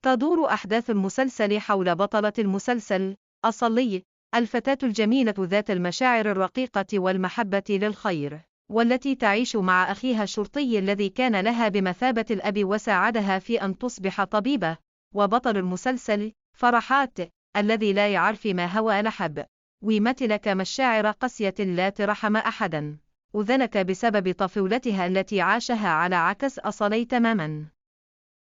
تدور أحداث المسلسل حول بطلة المسلسل أصلي، الفتاة الجميلة ذات المشاعر الرقيقة والمحبة للخير، والتي تعيش مع أخيها الشرطي الذي كان لها بمثابة الأب وساعدها في أن تصبح طبيبة. وبطل المسلسل فرحات، الذي لا يعرف ما هو لحب، ويمتلك مشاعر قاسية لا ترحم أحدا، وذلك بسبب طفولتها التي عاشها على عكس أصلي تماما.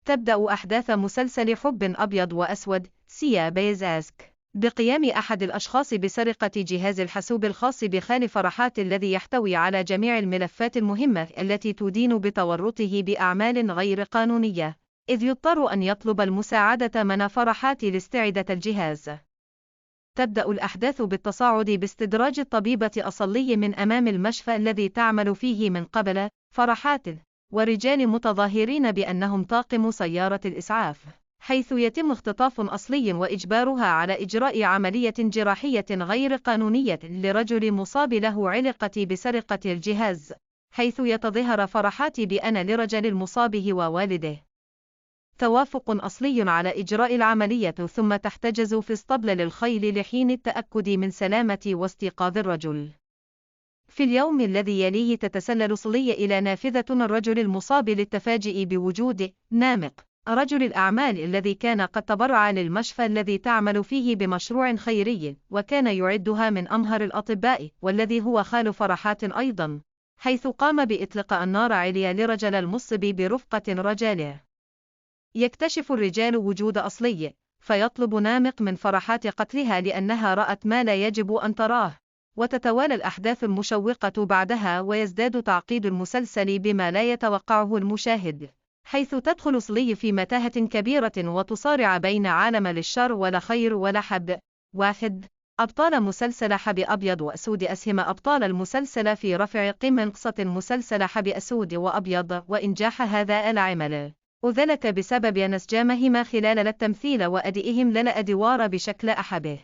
تبدأ أحداث مسلسل حب أبيض وأسود سيا بيزاسك بقيام أحد الأشخاص بسرقة جهاز الحاسوب الخاص بخال فرحات الذي يحتوي على جميع الملفات المهمة التي تدين بتورطه بأعمال غير قانونية، إذ يضطر أن يطلب المساعدة من فرحات لاستعادة الجهاز. تبدأ الأحداث بالتصاعد باستدراج الطبيبة أصلي من أمام المشفى الذي تعمل فيه من قبل فرحات ورجال متظاهرين بأنهم طاقم سيارة الإسعاف، حيث يتم اختطاف أصلي وإجبارها على إجراء عملية جراحية غير قانونية لرجل مصاب له علقة بسرقة الجهاز، حيث يتظاهر فرحات بأن لرجل المصاب ووالده توافق أصلي على إجراء العملية، ثم تحتجز في اسطبل للخيل لحين التأكد من سلامة واستيقاظ الرجل. في اليوم الذي يليه تتسلل صلي إلى نافذة الرجل المصاب للتفاجئ بوجود نامق، رجل الأعمال الذي كان قد تبرع للمشفى الذي تعمل فيه بمشروع خيري، وكان يعدها من أمهر الأطباء، والذي هو خال فرحات أيضا، حيث قام بإطلاق النار عليا لرجل المصب برفقة رجاله. يكتشف الرجال وجود أصلي، فيطلب نامق من فرحات قتلها لأنها رأت ما لا يجب أن تراه، وتتوالى الأحداث المشوقة بعدها، ويزداد تعقيد المسلسل بما لا يتوقعه المشاهد، حيث تدخل أصلي في متاهة كبيرة وتصارع بين عالم للشر ولا خير ولا حب واحد. أبطال مسلسل حب أبيض وأسود. أسهم أبطال المسلسل في رفع قمة مسلسل حب أسود وأبيض وإنجاح هذا العمل، وذلك بسبب نسجامهما خلال التمثيل وأدائهم للأدوار بشكل أحبه.